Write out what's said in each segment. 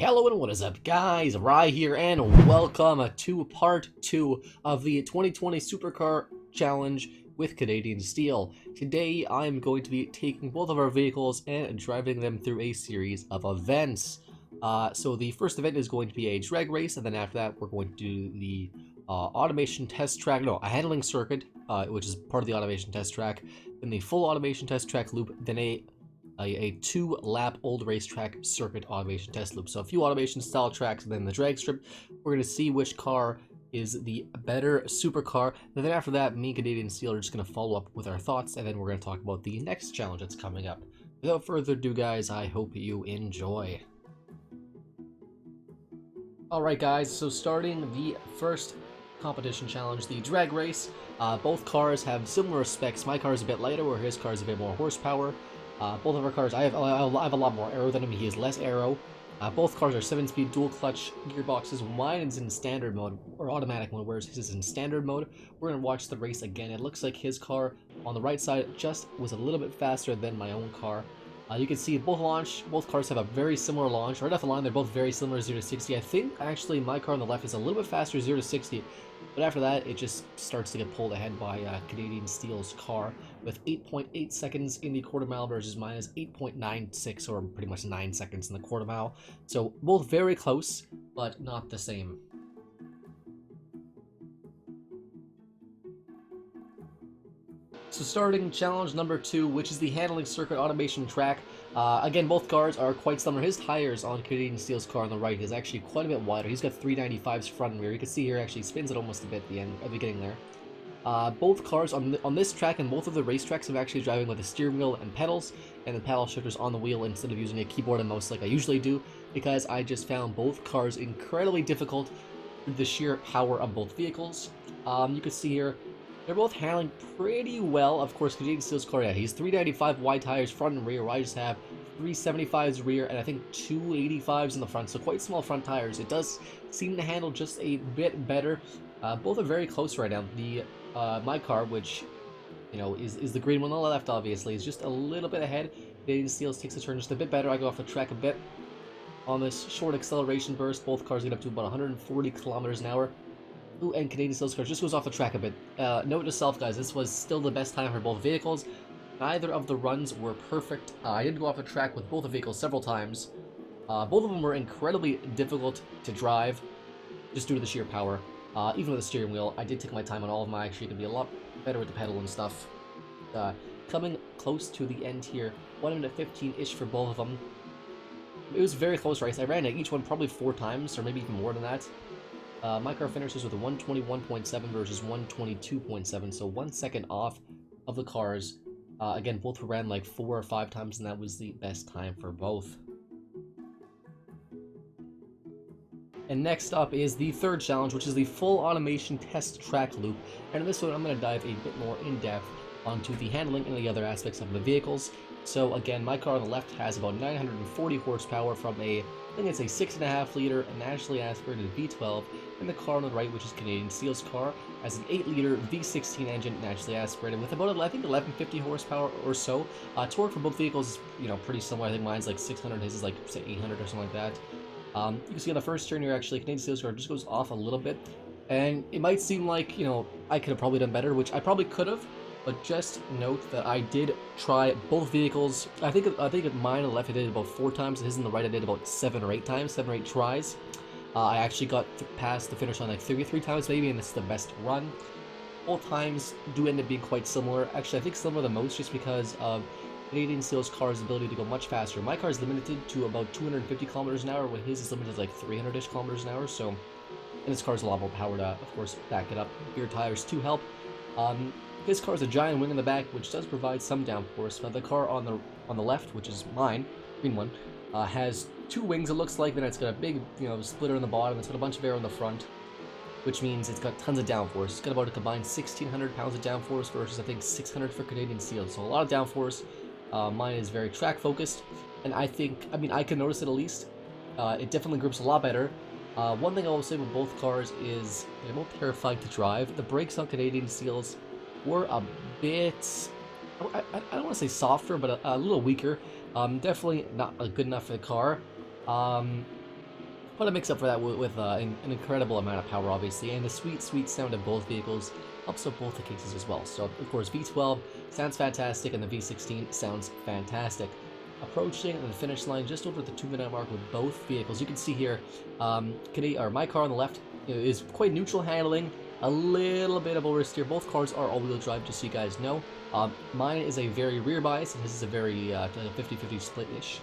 Hello and what is up, guys? Rai here, and welcome to part 2 of the 2020 Supercar Challenge with Canadian Steel. Today, I'm going to be taking both of our vehicles and driving them through a series of events. So the first event is going to be a drag race, and then after that, we're going to do the automation test track, no, a handling circuit, which is part of the automation test track, then the full automation test track loop, then a 2-lap old racetrack circuit automation test loop. So a few automation style tracks and then the drag strip. We're going to see which car is the better supercar. And then after that, me and Canadian Steel are just going to follow up with our thoughts, and then we're going to talk about the next challenge that's coming up. Without further ado, guys, I hope you enjoy. Alright guys, so starting the first competition challenge, the drag race. Both cars have similar specs. My car is a bit lighter, where his car is a bit more horsepower. Both of our cars, I have a lot more aero than him, he has less aero. Both cars are 7-speed dual clutch gearboxes. Mine is in standard mode, or automatic mode, whereas his is in standard mode. We're going to watch the race again. It looks like his car on the right side just was a little bit faster than my own car. You can see both cars have a very similar launch. Right off the line, they're both very similar 0 to 60. I think actually my car on the left is a little bit faster 0 to 60, but after that it just starts to get pulled ahead by Canadian Steel's car with 8.8 seconds in the quarter mile versus mine is 8.96, or pretty much 9 seconds in the quarter mile. So both very close, but not the same. So starting challenge number 2, which is the handling circuit automation track. Again, both cars are quite similar. His tires on Canadian Steel's car on the right is actually quite a bit wider. He's got 395s front and rear. You can see here actually spins it almost a bit at the beginning there. Both cars on this track and both of the racetracks I'm actually driving with a steering wheel and pedals, and the paddle shifters on the wheel instead of using a keyboard and mouse like I usually do, because I just found both cars incredibly difficult with the sheer power of both vehicles. You can see here, they're both handling pretty well. Of course, Canadian Steel's car, yeah, he's 395 wide tires front and rear, where I just have 375s rear and I think 285s in the front, so quite small front tires. It does seem to handle just a bit better. Both are very close right now. My car, which, you know, is the green one on the left, obviously, is just a little bit ahead. Canadian Steel's takes a turn just a bit better. I go off the track a bit on this short acceleration burst. Both cars get up to about 140 kilometers an hour. Ooh, and Canadian Steel's car just goes off the track a bit. Note to self, guys, this was still the best time for both vehicles. Neither of the runs were perfect. I did go off the track with both the vehicles several times. Both of them were incredibly difficult to drive, just due to the sheer power. Even with the steering wheel, I did take my time on all of them. I actually could be a lot better with the pedal and stuff. Coming close to the end here, 1 minute 15-ish for both of them. It was a very close race. I ran at each one probably 4 times, or maybe even more than that. My car finishes with a 121.7 versus 122.7, so 1 second off of the cars. Again, both ran like 4 or 5 times, and that was the best time for both. And next up is the third challenge, which is the full automation test track loop. And in this one, I'm going to dive a bit more in depth onto the handling and the other aspects of the vehicles. So again, my car on the left has about 940 horsepower from I think it's a 6.5 liter naturally aspirated V12, and the car on the right, which is Canadian Steel's car, has an 8 liter V16 engine naturally aspirated with about, I think, 1150 horsepower or so. Torque for both vehicles is, you know, pretty similar. I think mine's like 600, his is like, say, 800 or something like that. You can see on the first turn here, actually, Canadian Steel's car just goes off a little bit, and it might seem like, you know, I could have probably done better, which I probably could have, but just note that I did try both vehicles. I think mine on the left I did about 4 times, and his on the right I did about 7 or 8 times, 7 or 8 tries. I actually got past the finish line like 33 times maybe, and this is the best run. Both times do end up being quite similar. Actually, I think similar the most just because of Canadian Steel's car's ability to go much faster. My car is limited to about 250 kilometers an hour, when his is limited to like 300-ish kilometers an hour, so, and this car's a lot more power to, of course, back it up. Rear tires to help. His car has a giant wing in the back, which does provide some downforce, but the car on the left, which is mine, green one, has 2 wings, it looks like. Then it's got a big, you know, splitter in the bottom. It's got a bunch of air in the front, which means it's got tons of downforce. It's got about a combined 1,600 pounds of downforce versus, I think, 600 for Canadian Steel. So a lot of downforce. Mine is very track focused, and I mean, I can notice it at least. It definitely grips a lot better. One thing I will say with both cars is they're both terrifying to drive. The brakes on Canadian Steel's were a bit, I don't want to say softer, but a little weaker. Definitely not good enough for the car. but I mix up for that with an incredible amount of power, obviously, and the sweet, sweet sound of both vehicles helps with both the cases as well. So, of course, V12 sounds fantastic, and the V16 sounds fantastic. Approaching the finish line just over the 2-minute mark with both vehicles. You can see here, my car on the left is quite neutral handling, a little bit of oversteer. Both cars are all-wheel drive, just so you guys know. Mine is a very rear bias, and his is a very 50-50 split-ish.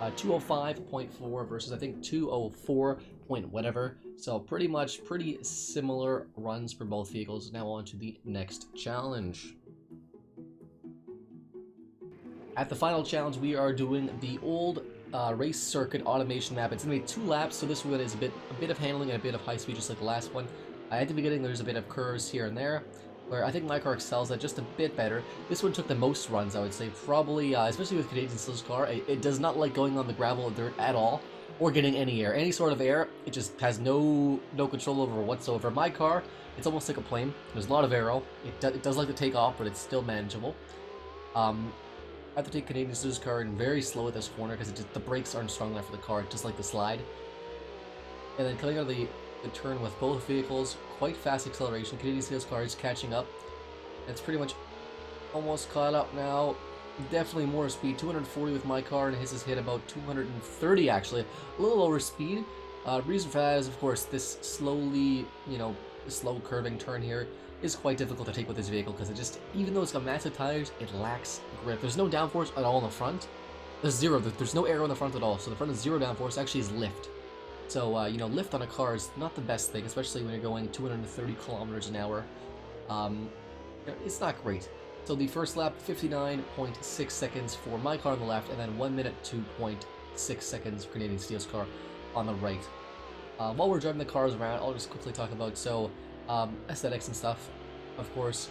205.4 versus I think 204 point whatever. So pretty similar runs for both vehicles. Now on to the next challenge. At the final challenge, we are doing the old race circuit automation map. It's gonna be 2 laps, so this one is a bit of handling and a bit of high speed, just like the last one. At the beginning, there's a bit of curves here and there, where I think my car excels at just a bit better. This one took the most runs, I would say, probably, especially with Canadian Steel's car. It does not like going on the gravel or dirt at all, or getting any air. Any sort of air, it just has no control over whatsoever. My car, it's almost like a plane. There's a lot of aero. It does like to take off, but it's still manageable. I have to take Canadian Steel's car in very slow at this corner because the brakes aren't strong enough for the car, just like the slide. And then coming out of the turn with both vehicles, quite fast acceleration. Canadian Steel's car is catching up. It's pretty much almost caught up now. Definitely more speed, 240 with my car, and his has hit about 230 actually. A little lower speed. Reason for that is, of course, this slowly, slow curving turn here is quite difficult to take with this vehicle because it just, even though it's got massive tires, it lacks grip. There's no downforce at all in the front. There's zero. There's no aero in the front at all. So the front is zero downforce. Actually, is lift. So, lift on a car is not the best thing, especially when you're going 230 kilometers an hour. It's not great. So the first lap, 59.6 seconds for my car on the left, and then 1 minute 2.6 seconds for Canadian Steel's car on the right. While we're driving the cars around, I'll just quickly talk about, aesthetics and stuff. Of course,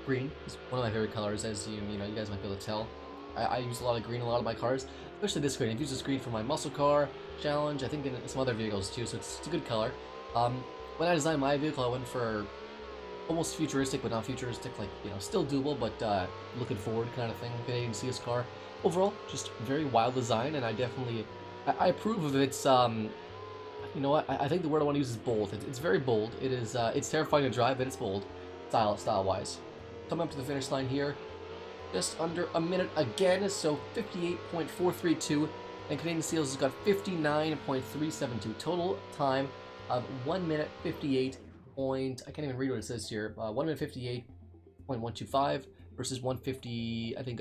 green is one of my favorite colors, as you guys might be able to tell. I use a lot of green in a lot of my cars, especially this green. I've used this green for my muscle car challenge, I think in some other vehicles too, so it's a good color. When I designed my vehicle, I went for almost futuristic, but not futuristic, still doable, but looking forward kind of thing. Canadian Steel's car. Overall, just very wild design, and I approve of its, you know what, I think the word I want to use is bold. It's very bold. It is, it's terrifying to drive, but it's bold, style-wise. Coming up to the finish line here, just under a minute again, so 58.432, and Canadian Steel's has got 59.372. Total time of 1 minute 58 point, I can't even read what it says here, 1 minute 58.125 versus 150, I think,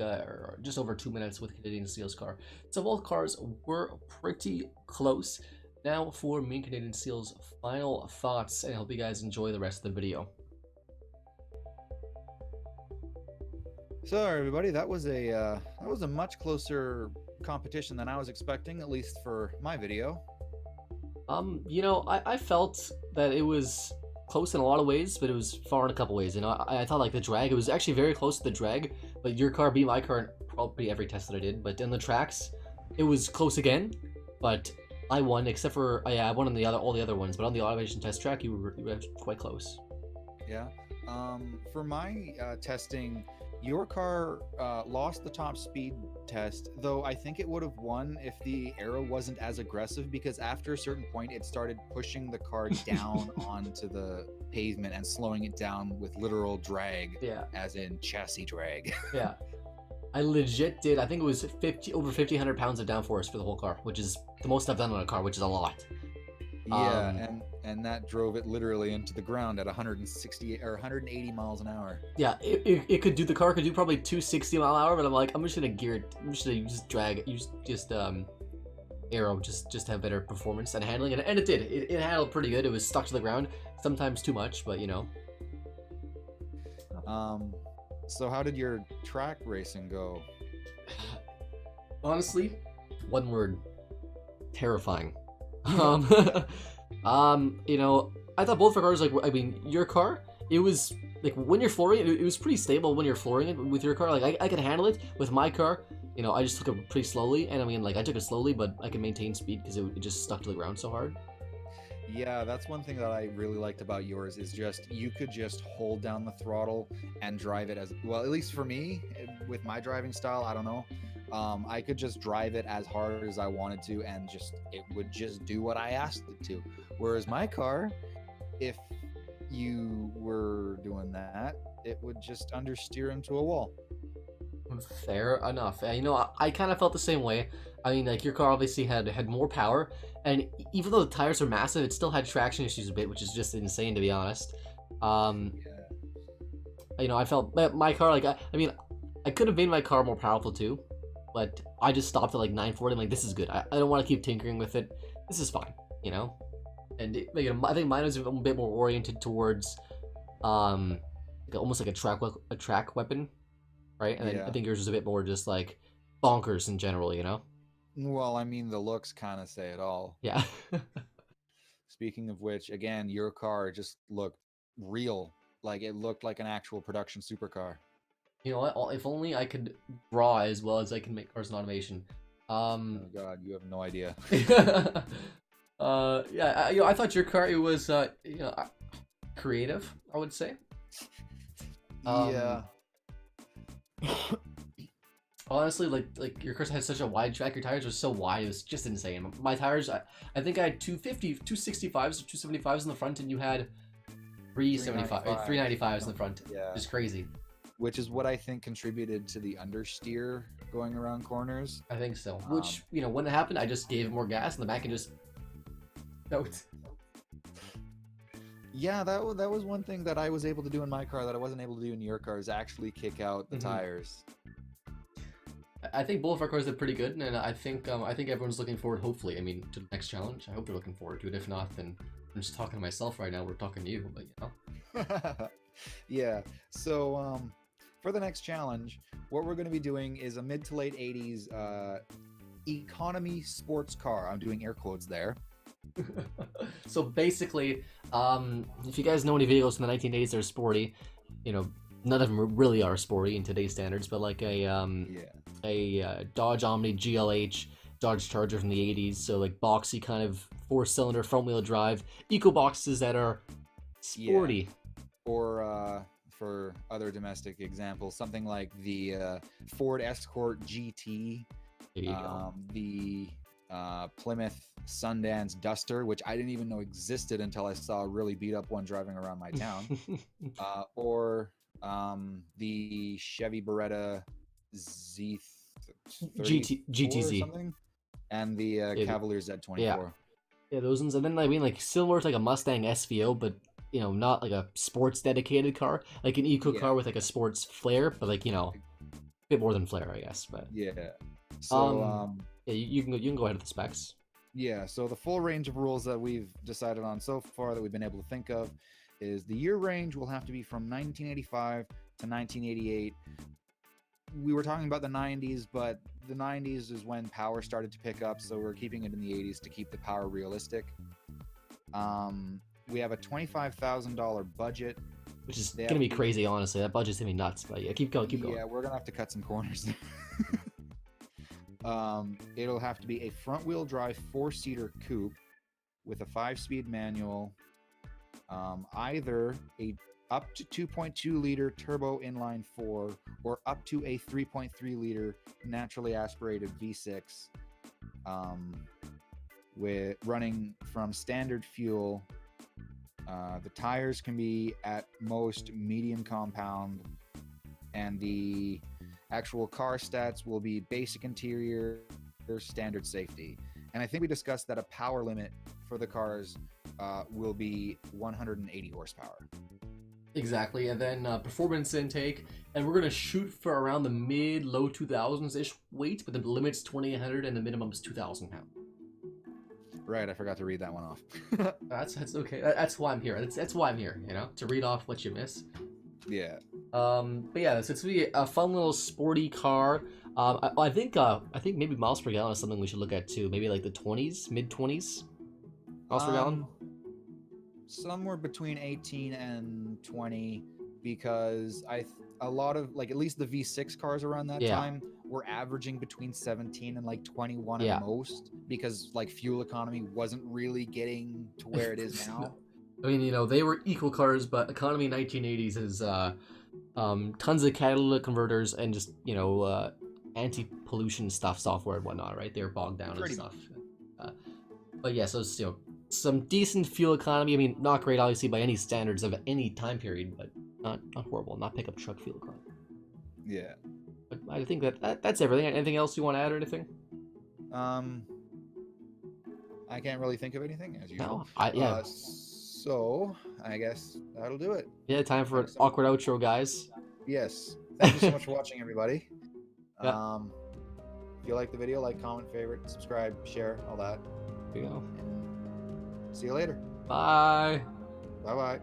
just over 2 minutes with Canadian Steel's car. So both cars were pretty close. Now for me and Canadian Steel's final thoughts, and I hope you guys enjoy the rest of the video. So everybody, that was a much closer competition than I was expecting, at least for my video. I felt that it was close in a lot of ways, but it was far in a couple ways. I thought like the drag, it was actually very close to the drag, but your car beat my car in probably every test that I did. But in the tracks, it was close again, but I won, except for I won on all the other ones. But on the automation test track, you were quite close. Yeah. For my testing, your car lost the top speed test, though I think it would have won if the aero wasn't as aggressive, because after a certain point it started pushing the car down onto the pavement and slowing it down with literal drag, as in chassis drag. Yeah, I legit did. I think it was over 1,500 pounds of downforce for the whole car, which is the most I've done on a car, which is a lot. Yeah, and that drove it literally into the ground at 160 or 180 miles an hour. Yeah, the car could do probably 260 mile an hour, but I'm like, I'm just gonna gear it. I'm just gonna just drag it, just aero, just have better performance and handling, and it did. It handled pretty good. It was stuck to the ground, sometimes too much, but So how did your track racing go? Honestly, one word: terrifying. I thought both of our cars, your car, it was like when you're flooring it, it was pretty stable when you're flooring it with your car. Like I could handle it. With my car, I just took it pretty slowly, and I took it slowly, but I could maintain speed because it just stuck to the ground so hard. Yeah, that's one thing that I really liked about yours, is just you could just hold down the throttle and drive it as well. At least for me, with my driving style, I don't know. I could just drive it as hard as I wanted to, and just it would just do what I asked it to. Whereas my car, if you were doing that, it would just understeer into a wall. Fair enough. You know, I kind of felt the same way. I mean, like your car obviously had more power, and even though the tires are massive, it still had traction issues a bit, which is just insane to be honest. Um, Yeah. you know, I felt my car like I mean, I could have made my car more powerful too, but I just stopped at like 940. I'm like, this is good. I don't want to keep tinkering with it. This is fine, you know. And you know, I think mine was a bit more oriented towards like almost like a track weapon, right? And then I Yeah. think yours was a bit more just like bonkers in general, you know? Well, I mean, the looks kind of say it all. Yeah. Speaking of which, again, your car just looked real. Like it looked like an actual production supercar. You know what? If only I could draw as well as I can make cars in automation. Um, Oh God, you have no idea. yeah, you know, I thought your car it was you know, creative, I would say. Yeah. Honestly, like your car has such a wide track. Your tires are so wide. It was just insane. My tires, I think I had 250, 265s or 275s in the front, and you had 375 or 395s in the front. Yeah. Just crazy. Which is what I think contributed to the understeer going around corners. I think so. Which, you know, when it happened, I just gave more gas in the back and just no. Yeah, that was one thing that I was able to do in my car that I wasn't able to do in your car, is actually kick out the tires. I think both of our cars did pretty good, and I think everyone's looking forward. Hopefully, I mean, to the next challenge. I hope they're looking forward to it. If not, then I'm just talking to myself right now. We're talking to you, but you know. Yeah. So for the next challenge, what we're going to be doing is a mid to late 80s economy sports car. I'm doing air quotes there. So basically, if you guys know any vehicles from the 1980s that are sporty, you know, none of them really are sporty in today's standards, but like a Dodge Omni GLH, Dodge Charger from the 80s, so like boxy kind of 4-cylinder front-wheel drive, eco boxes that are sporty. Yeah. Or for other domestic examples, something like the Ford Escort GT, the Plymouth Sundance Duster, which I didn't even know existed until I saw a really beat up one driving around my town, or the Chevy Beretta GTZ, or something, and the Cavalier Z24. Yeah, those ones. And then I mean, like similar to like a Mustang SVO, but you know, not like a sports dedicated car, like an eco car with like a sports flair, but like, you know, a bit more than flair, I guess. But yeah. So yeah, you can go ahead with the specs. Yeah, so the full range of rules that we've decided on so far that we've been able to think of is the year range will have to be from 1985 to 1988. We were talking about the 90s, but the 90s is when power started to pick up, so we're keeping it in the 80s to keep the power realistic. We have a $25,000 budget, which is gonna be crazy. Honestly, that budget's gonna be nuts. But yeah, keep going. Yeah, we're gonna have to cut some corners. It'll have to be a front-wheel drive 4-seater coupe with a 5-speed manual, either a up to 2.2 liter turbo inline 4 or up to a 3.3 liter naturally aspirated V6, with running from standard fuel. The tires can be at most medium compound, and the actual car stats will be basic interior, standard safety. And I think we discussed that a power limit for the cars will be 180 horsepower. Exactly, and then performance intake, and we're gonna shoot for around the mid-low 2000s-ish weight, but the limit's 2,800 and the minimum's 2,000 pounds. Right, I forgot to read that one off. That's okay. That's why I'm here. That's why I'm here. You know, to read off what you miss. Yeah. But yeah, so it's gonna be a fun little sporty car. I think maybe miles per gallon is something we should look at too. Maybe like the 20s, mid-20s miles per gallon. Somewhere between 18 and 20, because a lot of, like, at least the V6 cars around that time were averaging between 17 and like 21 at most, because like fuel economy wasn't really getting to where it is now. I mean, you know, they were equal cars, but economy 1980s is tons of catalytic converters and just, you know, anti-pollution stuff, software and whatnot, right? They're bogged down and Pretty stuff. But yeah, so it's, some decent fuel economy. I mean, not great, obviously, by any standards of any time period, but not horrible. Not pickup truck fuel economy. Yeah. But I think that's everything. Anything else you want to add or anything? I can't really think of anything as usual. No, yeah. So I guess that'll do it. Yeah, time for an awkward outro, guys. Yes. Thank you so much for watching, everybody. Yeah. If you like the video, like, comment, favorite, subscribe, share, all that. There you go. And see you later. Bye. Bye-bye.